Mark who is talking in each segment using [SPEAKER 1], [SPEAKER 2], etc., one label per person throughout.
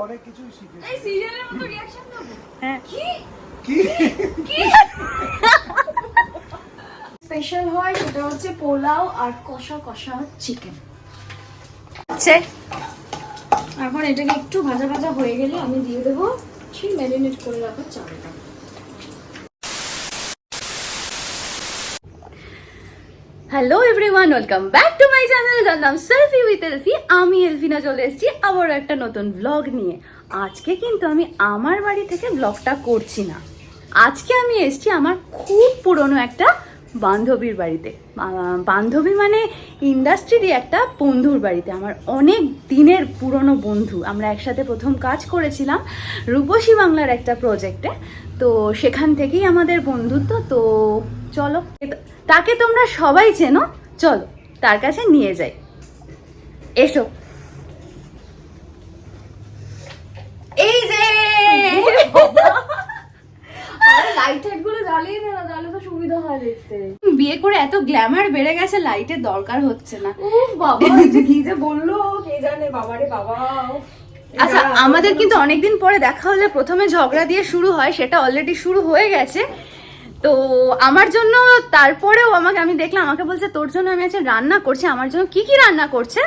[SPEAKER 1] অনেক কিছুই শিখেছি।
[SPEAKER 2] এই সিরিয়ালের মতো রিঅ্যাকশন দেব।
[SPEAKER 3] হ্যাঁ
[SPEAKER 2] কি
[SPEAKER 1] কি
[SPEAKER 2] কি স্পেশাল হয় সেটা হচ্ছে পোলাও আর কষা কষা চিকেন।
[SPEAKER 3] আচ্ছা
[SPEAKER 2] এখন এটাকে একটু ভাজা ভাজা হয়ে গেলে আমি দিয়ে দেবো সেই ম্যারিনেট করে রাখা চালটা।
[SPEAKER 3] Hello everyone, welcome back to my channel, যার নাম সেলফি উইথ এলফি। আমি এলফিনা চলে এসেছি আবার একটা নতুন ব্লগ নিয়ে। আজকে কিন্তু আমি আমার বাড়ি থেকে ব্লগটা করছি না, আজকে আমি এসেছি আমার খুব পুরনো একটা বান্ধবীর বাড়িতে। বান্ধবী মানে ইন্ডাস্ট্রিরই একটা বন্ধুর বাড়িতে, আমার অনেক দিনের পুরনো বন্ধু। আমরা একসাথে প্রথম কাজ করেছিলাম রূপসী বাংলার একটা প্রজেক্টে, তো সেখান থেকেই আমাদের বন্ধুত্ব। তো চলো, তাকে তোমরা সবাই চেনো, চলো তার কাছে নিয়ে যাই, এসো। এই যে
[SPEAKER 2] লাইট টাইট গুলো জ্বালিয়ে দে না, তাহলে তো সুবিধা হয় দেখতে।
[SPEAKER 3] বিয়ে করে এত গ্ল্যামার বেড়ে গেছে, লাইটের দরকার হচ্ছে না।
[SPEAKER 2] উফ বাবা, কি যে বললো কে জানে, বাবারে বাবা।
[SPEAKER 3] আচ্ছা, আমাদের কিন্তু অনেকদিন পরে দেখা হলে প্রথমে ঝগড়া দিয়ে শুরু হয়, সেটা অলরেডি শুরু হয়ে গেছে। তো আমার জন্য তারপরেও আমি দেখলাম, আমাকে বলছে তোর জন্য আমি আজকে রান্না করছি। আমার জন্য কি কি রান্না করছে?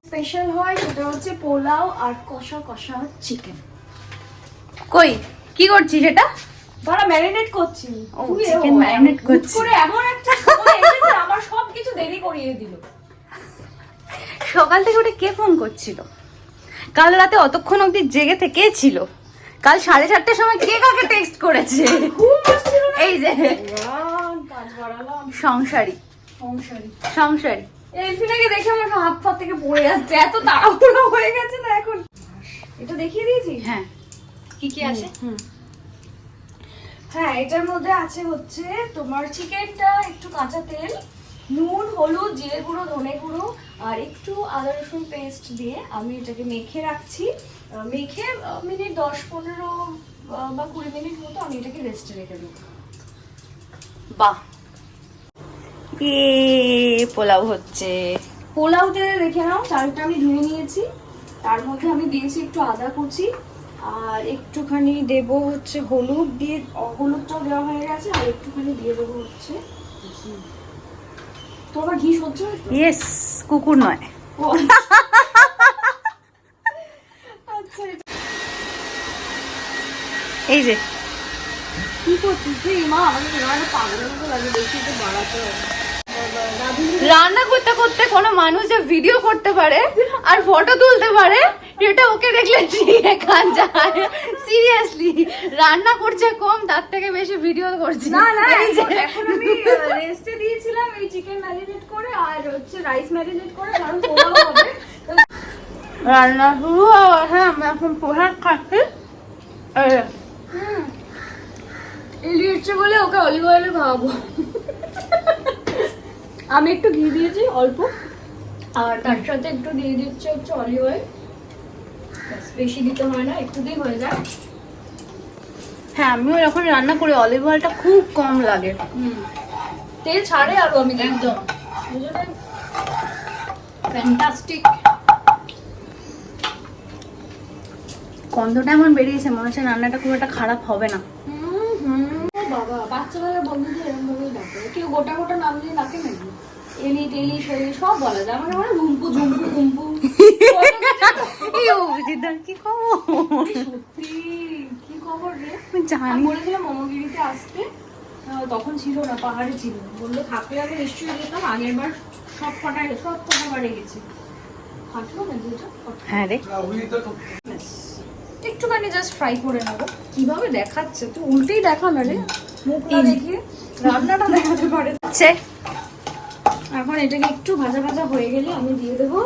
[SPEAKER 2] স্পেশাল হয় সেটা হচ্ছে পোলাও আর কষা কষা চিকেন।
[SPEAKER 3] কই কি করছি সেটা?
[SPEAKER 2] ধরা ম্যারিনেট করছি।
[SPEAKER 3] ও, চিকেন ম্যারিনেট করছি।
[SPEAKER 2] করে এমন একটা সময় এসেছে আমার সবকিছু দেরি করিয়ে দিল।
[SPEAKER 3] সকাল থেকে ওটা কে ফোন করছিল? কাল রাতে অতক্ষণ অবধি জেগে থেকে ছিল? কাল 4:30টার সময় কে কাকে টেক্সট করেছে? এই যে
[SPEAKER 2] কাজ বাড়ালাম।
[SPEAKER 3] সংসারী
[SPEAKER 2] সংসারী
[SPEAKER 3] সংসারী
[SPEAKER 2] এলফিনাকে দেখে আমার হাত পা থেকে পড়ে যাচ্ছে, এত তাড়াহুড়ো হয়ে গেছে না এখন। এটা দেখিয়ে দিয়েছি।
[SPEAKER 3] হ্যাঁ, কি কি আছে?
[SPEAKER 2] হ্যাঁ, এটার মধ্যে আছে হচ্ছে তোমার চিকেনটা, একটু কাঁচা তেল, নুন, হলুদ, জিরে গুঁড়ো, ধনে গুঁড়ো আর একটু আদা রসুন পেস্ট দিয়ে আমি এটাকে মেখে রাখছি। মেখে মিনিট 10-15 বা 20 মিনিট মতো আমি এটাকে রেস্টে রেখে দেবো।
[SPEAKER 3] বাহ, পোলাও হচ্ছে।
[SPEAKER 2] পোলাওতে দেখে নাও, চালটা আমি ধুয়ে নিয়েছি। তার মধ্যে আমি দিয়েছি একটু আদা কুচি আর একটুখানি দেব হচ্ছে হলুদ, দিয়ে হলুদটাও দেওয়া হয়ে গেছে। আর একটুখানি দিয়ে দেবো হচ্ছে ঘি। তোমার ঘি সহ্য হয় তো?
[SPEAKER 3] ইয়েস, কুকুর নয়।
[SPEAKER 2] ও, আচ্ছা,
[SPEAKER 3] এই যে
[SPEAKER 2] কি করছিস তুই? মা আমাকে রান্না পাগলের মতো লাগে, বেশি একটু বাড়াতে হবে।
[SPEAKER 3] রান্না করতে করতে কোনো মানুষ যে ভিডিও করতে পারে আর ফটো তুলতে পারে, এটা ওকে দেখলে জিয়ে খান যায়। সিরিয়াসলি, রান্না করছে কম, তার থেকে বেশি ভিডিও করছে।
[SPEAKER 2] না না, এখন আমি রেস্টে দিয়েছিলাম এই চিকেন ম্যারিনেট করে আর হচ্ছে রাইস ম্যারিনেট করে, কারণ পোলাও হবে।
[SPEAKER 3] রান্না শুরু হ্যাঁ, আমি এখন পোশাক খাচ্ছি।
[SPEAKER 2] এলি ইচ্ছে বলে ওকে অলিভ অয়েলে খাওয়াবো। আমি একটু ঘি দিয়েছি অল্প, আর তার সাথে একটু দিয়ে দিচ্ছি হচ্ছে অলিভ অয়েল। বেশি দিতে হয় না, একটু দিয়ে হয়ে যায়।
[SPEAKER 3] হ্যাঁ, আমিও যখন রান্না করি অলিভ অয়েলটা খুব কম লাগে।
[SPEAKER 2] তেল ছাড়ে আরো, আমি
[SPEAKER 3] একদম
[SPEAKER 2] ফ্যান্টাস্টিক।
[SPEAKER 3] গন্ধটা এমন বেরিয়েছে, মনে হচ্ছে রান্নাটা খুব একটা খারাপ হবে না।
[SPEAKER 2] বাবা, বাচ্চারা বন্ধুদের এরকম ভাবেই ডাকে। কেউ গোটা গোটা নাম দিয়ে ডাকে নাকি? এলি টেলি শৈলি সব বলা যায়। আমাকে বলে রুম্পু ঝুম্পু কুম্পু।
[SPEAKER 3] কি খবর?
[SPEAKER 2] সত্যি কি খবর রে?
[SPEAKER 3] আমি জানি।
[SPEAKER 2] বলেছিলাম মমগিরিতে আসতে, তখন ছিল না, পাহাড়ে ছিল। বললো থাকলে আমি নিশ্চয়ই যেতাম। আগের বার সব কটা বারে গেছি। হাঁটলো না যেটা?
[SPEAKER 3] হ্যাঁ রে,
[SPEAKER 2] একটুখানি জাস্ট ফ্রাই করে নেবো। কিভাবে দেখাচ্ছে, তুই উল্টেই দেখা না রে, মুখ না দেখিয়ে রান্নাটা দেখাতে পারে। এখন এটাকে একটু ভাজা ভাজা হয়ে গেলে আমি দিয়ে দেবো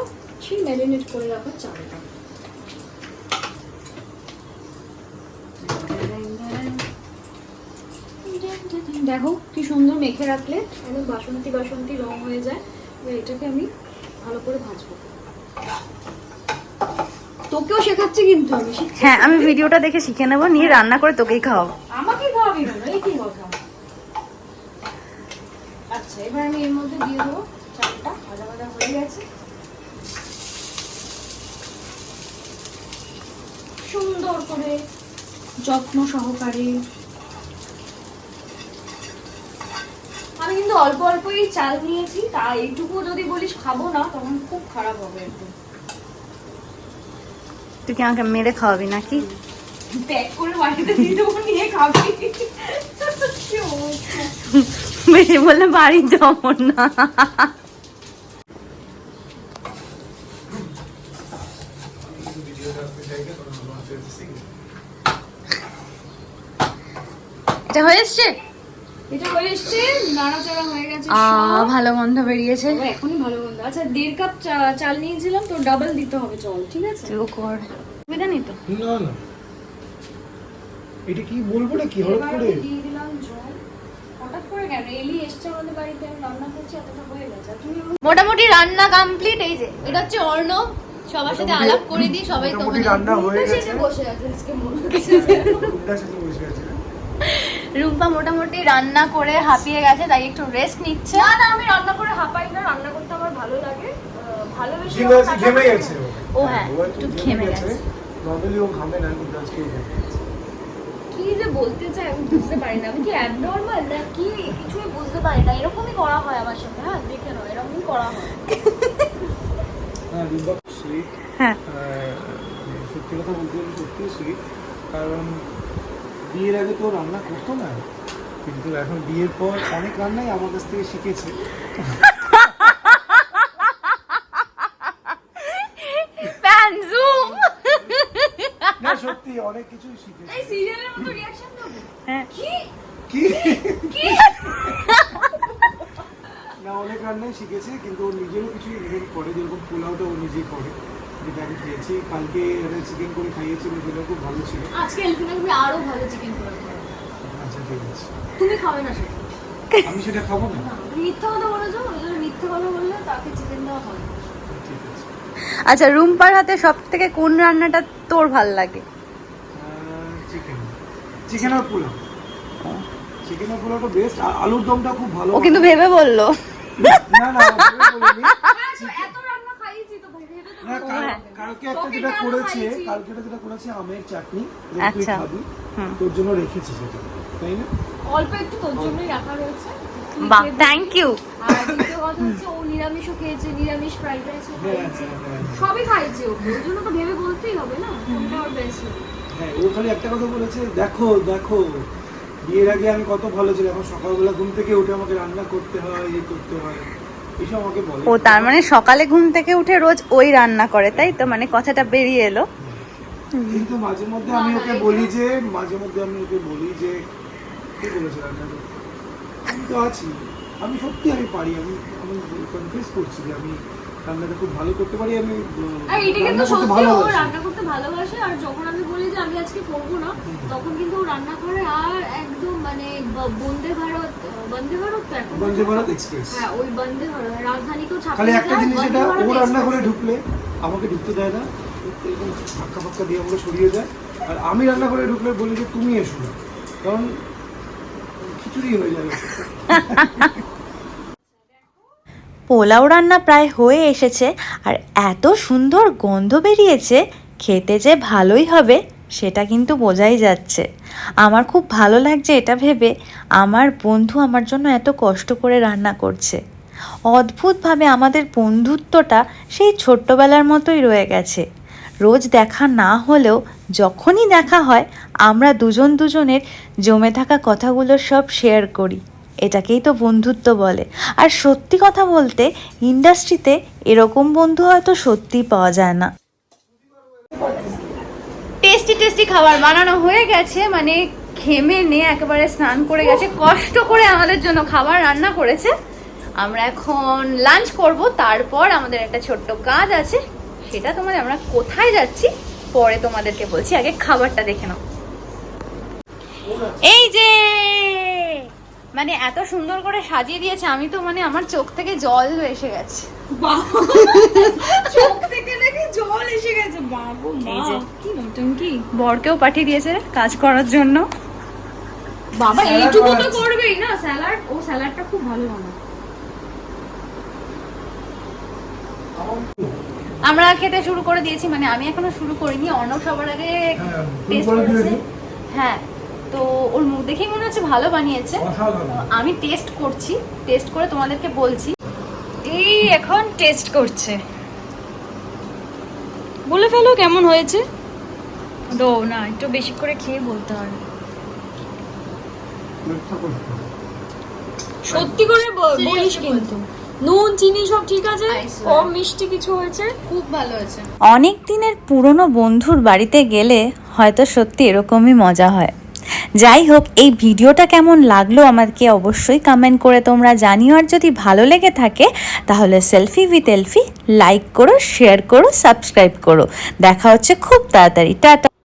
[SPEAKER 2] সেই ম্যারিনেট করে রাখা চালটা। দেখো কি সুন্দর মেখে রাখলে একদম বাসন্তী বাসন্তী রং হয়ে যায়। এবার এটাকে আমি ভালো করে ভাজবো। তোকেও শেখাচ্ছি কিন্তু আমি।
[SPEAKER 3] হ্যাঁ, আমি ভিডিওটা দেখে শিখে নেবো, নিয়ে রান্না করে তোকেই খাওয়াবো।
[SPEAKER 2] আমাকে খাওয়াবি না, এই কি কথা? আচ্ছা, এবার আমি এর মধ্যে দিয়ে দেবো চালটা। ভাজা ভাজা হয়ে গেছে। সুন্দর করে যত্ন সহকারে। আমি কিন্তু অল্প অল্পই চাল নিয়েছি, তাই এইটুকু যদি বলিস খাবো না তখন খুব খারাপ হবে একদম।
[SPEAKER 3] তুই কি আমাকে মেরে খাওয়াবি নাকি?
[SPEAKER 2] প্যাক করে বাড়িতে দিয়ে দেবো, নিয়ে খাবি।
[SPEAKER 3] বেশি বললে বাড়ি যাবো না। এটা হয়ে এসছে,
[SPEAKER 2] এটা হয়ে এসছে, নাড়াচাড়া হয়ে গেছে,
[SPEAKER 3] ভালো গন্ধ বেরিয়েছে।
[SPEAKER 2] এখনই ভালো গন্ধ। আচ্ছা 1.5 কাপ চাল নিয়েছিলাম, তো ডাবল দিতে হবে চল, ঠিক আছে?
[SPEAKER 3] তুইও কর, সুবিধা নেই তো?
[SPEAKER 1] না না, এটা কি বলবো না, কি হঠাৎ করে
[SPEAKER 2] দিয়ে দিলাম জল। হঠাৎ করে কেন? এলি এসছে আমাদের বাড়িতে, আমি রান্না করছি, এতটা হয়ে গেছে। আর তুমি
[SPEAKER 3] মোটামুটি রান্না কমপ্লিট। এই যে এটা হচ্ছে অর্ণব, সবার সাথে আলাপ করে দিই, সবাই তো
[SPEAKER 1] মোটামুটি রান্না হয়ে গেছে।
[SPEAKER 2] বসে আছে আজকে মনে
[SPEAKER 1] কুমড়ার সাথে বসে আছে।
[SPEAKER 3] রুম্পা মোটামুটি রান্না করে হাঁপিয়ে গেছে, তাই একটু রেস্ট নিচ্ছে।
[SPEAKER 2] না না, আমি রান্না করে হাঁপাই না, রান্না করতে আমার ভালো লাগে। ভালোবেসে
[SPEAKER 1] ঘেমে গেছে
[SPEAKER 3] ও হ্যাঁ, একটু ঘেমে গেছে।
[SPEAKER 1] নরমালি ও ঘামে না, কিন্তু আজকে ও ঘেমে গেছে।
[SPEAKER 2] কি যে বলতে চাই আমি বুঝতে পারি না। আমি কি অ্যাবনর্মাল না কি, কিছুই বুঝতে পারি না। এরকমই করা হয় আমার সাথে। হ্যাঁ দেখে নাও, এরকমই করা হয়।
[SPEAKER 1] হ্যাঁ, রিম্বা সুইট।
[SPEAKER 3] হ্যাঁ,
[SPEAKER 1] সত্যি কথা বলতে গেলে সত্যিই সুইট, কারণ বিয়ের আগে তো রান্না করতো না, কিন্তু এখন বিয়ের পর অনেক রান্নাই আমার কাছ থেকে শিখেছে। না সত্যি অনেক কিছুই শিখেছে।
[SPEAKER 2] এই সিরিয়ালের মতো রিঅ্যাকশন দেবো?
[SPEAKER 3] হ্যাঁ।
[SPEAKER 2] কি
[SPEAKER 1] কি
[SPEAKER 2] কি
[SPEAKER 1] না, অনেক রান্নাই শিখেছে, কিন্তু ওর নিজেরও কিছু ইভেন করে, যেরকম পোলাওটা ও নিজেই করে, যেটা আমি খেয়েছি। কালকে চিকেন করে খাইয়েছিল, সেটা খুব ভালো ছিল।
[SPEAKER 2] আজকে এলফিনা তুমি আরো ভালো চিকেন করে খাও।
[SPEAKER 1] আচ্ছা ঠিক আছে,
[SPEAKER 2] তুমি খাবে না সেটা?
[SPEAKER 1] আমি সেটা খাবো না।
[SPEAKER 2] না, তুমি মিথ্যা কথা বলেছো, ওই জন্য মিথ্যা কথা বললে তাকে চিকেন দেওয়া হয় না।
[SPEAKER 1] ঠিক আছে।
[SPEAKER 3] আচ্ছা, রুম্পার হাতে সব থেকে কোন রান্নাটা তোর ভাল লাগে?
[SPEAKER 1] চিকেন, চিকেন আর পোলাও। চিকেন আর পোলাওটা বেস্ট, আর আলুর দমটা খুব ভালো।
[SPEAKER 3] ও কিন্তু ভেবে বললো।
[SPEAKER 1] না না, ভেবে বলিনি।
[SPEAKER 2] এত রান্না খাইয়েছি তো ভেবে তো
[SPEAKER 1] না, কালকে একটা যেটা করেছে, কালকে যেটা করেছে আমের চাটনি, যেটা তুই
[SPEAKER 3] আচ্ছা।
[SPEAKER 1] খাবি,
[SPEAKER 3] হুম।
[SPEAKER 1] তোর জন্য রেখেছি সেটা, তাই না?
[SPEAKER 2] অল্প একটু তোর জন্যই রাখা রয়েছে। তুই
[SPEAKER 3] বাহ,
[SPEAKER 2] খেয়ে
[SPEAKER 3] থ্যাংক ইউ।
[SPEAKER 2] আর দ্বিতীয় কথা হচ্ছে ও নিরামিষও খেয়েছে, নিরামিষ ফ্রাইড রাইসও খাইয়েছে, সবই খাইছে ওকে। ওর জন্য তো ভেবে বলতেই হবে না কোনটা ওর বেস্ট লাগে।
[SPEAKER 1] হ্যাঁ, ও খালি একটা কথা বলেছে, দেখো দেখো বিয়ের আগে আমি কত ভালো ছিলাম, এখন সকালবেলা ঘুম থেকে উঠে আমাকে রান্না করতে হয়, এই করতে হয়, এসব আমাকে বলে।
[SPEAKER 3] ও তার মানে সকালে ঘুম থেকে উঠে রোজ ওই রান্না করে, তাই তো? মানে কথাটা বেরিয়ে এলো।
[SPEAKER 1] কিন্তু মাঝে মধ্যে আমি ওকে বলি যে, কি বলেছে রান্না করতে? আমি তো আছি, আমি সত্যি আমি পারি, আমি কনফিউজ করছি যে আমি রান্নাটা খুব ভালো করতে পারি। আমি
[SPEAKER 2] আর এটা কিন্তু
[SPEAKER 1] রান্না করতে
[SPEAKER 2] সত্যি, ও
[SPEAKER 1] ভালোবাসি।
[SPEAKER 2] রান্না করতে ভালোবাসে। আর যখন আমি বলি যে আমি আজকে করবো না, তখন কিন্তু ও রান্না করে। আর একদম মানে বন্দে ভারত তো এখন
[SPEAKER 1] বন্দে ভারত এক্সপ্রেস।
[SPEAKER 2] হ্যাঁ, ওই বন্দে ভারত রাজধানীকেও
[SPEAKER 1] খালি
[SPEAKER 2] ছাপিয়ে
[SPEAKER 1] একটা
[SPEAKER 2] যায়,
[SPEAKER 1] জিনিস,
[SPEAKER 2] বন্দে
[SPEAKER 1] যেটা
[SPEAKER 2] ভারত
[SPEAKER 1] ও রান্না করে
[SPEAKER 2] এক্সপ্রেস।
[SPEAKER 1] ঢুকলে আমাকে ঢুকতে দেয় না, এরকম ধাক্কা ফাক্কা দিয়ে আমাকে সরিয়ে যায়। আর আমি রান্না করে ঢুকলে বলি যে তুমি এসো না, কারণ খিচুড়ি হয়ে যাবে।
[SPEAKER 4] পোলাও রান্না প্রায় হয়ে এসেছে, আর এত সুন্দর গন্ধ বেরিয়েছে, খেতে যে ভালোই হবে সেটা কিন্তু বোঝাই যাচ্ছে। আমার খুব ভালো লাগছে এটা ভেবে, আমার বন্ধু আমার জন্য এত কষ্ট করে রান্না করছে। অদ্ভুতভাবে আমাদের বন্ধুত্বটা সেই ছোট্টবেলার মতোই রয়ে গেছে। রোজ দেখা না হলেও যখনই দেখা হয় আমরা দুজনের জমে থাকা কথাগুলো সব শেয়ার করি। এটাকেই তো বন্ধুত্ব বলে। আর সত্যি কথা বলতে ইন্ডাস্ট্রিতে এরকম বন্ধু হয়তো সত্যিই পাওয়া যায় না।
[SPEAKER 3] টেস্টি টেস্টি খাবার বানানো হয়ে গেছে, মানে ঘেমে নিয়ে একেবারে স্নান করে গেছে, কষ্ট করে আমাদের জন্য খাবার রান্না করেছে। আমরা এখন লাঞ্চ করব, তারপর আমাদের একটা ছোট্ট কাজ আছে, সেটা তোমাদের, আমরা কোথায় যাচ্ছি পরে তোমাদেরকে বলছি, আগে খাবারটা দেখে নাও। এই যে মানে এত সুন্দর করে সাজিয়ে দিয়েছে, আমি তো মানে আমার চোখ থেকে জল এসে গেছে।
[SPEAKER 2] চোখ থেকে নাকি জল এসে গেছে। বাবু
[SPEAKER 3] এই যে।
[SPEAKER 2] কি নতুনকি
[SPEAKER 3] বরকেও পাঠিয়ে দিয়েছে কাজ করার জন্য।
[SPEAKER 2] বাবা,
[SPEAKER 1] স্যালাড
[SPEAKER 2] এইটুকু তো
[SPEAKER 1] বানাচ্ছে।
[SPEAKER 2] করবেই না। স্যালাড, ও স্যালাডটা খুব ভালো বানায়।
[SPEAKER 3] আমরা খেতে শুরু করে দিয়েছি, মানে আমি এখনো শুরু করিনি, অর্ণব সবার আগে
[SPEAKER 1] হ্যাঁ,
[SPEAKER 3] টেস্ট
[SPEAKER 1] শুরু করে
[SPEAKER 3] করেছে।
[SPEAKER 1] দিয়েছি।
[SPEAKER 3] হ্যাঁ, তো ওর মুখ দেখেই মনে হচ্ছে ভালো বানিয়েছে।
[SPEAKER 1] অসাধারণ।
[SPEAKER 3] তো আমি টেস্ট করছি, টেস্ট করে তোমাদেরকে বলছি।
[SPEAKER 2] এই এখন টেস্ট করছে, বলে ফেলো কেমন হয়েছে। দো না, একটু বেশি করে খেয়ে বলতে হবে। সত্যি করে বলিস কিন্তু, নুন চিনি সব ঠিক আছে,
[SPEAKER 3] I swear.
[SPEAKER 2] কম মিষ্টি কিছু হয়েছে?
[SPEAKER 3] খুব ভালো হয়েছে।
[SPEAKER 4] অনেক দিনের পুরনো বন্ধুর বাড়িতে গেলে হয়তো সত্যি এরকমই মজা হয়। যাই হোক, এই ভিডিওটা কেমন লাগলো আমাকে অবশ্যই কমেন্ট করে তোমরা জানিও। আর যদি ভালো লেগে থাকে তাহলে সেলফি উইথ এলফি লাইক করো, শেয়ার করো, সাবস্ক্রাইব করো। দেখা হচ্ছে খুব তাড়াতাড়ি। টাটা।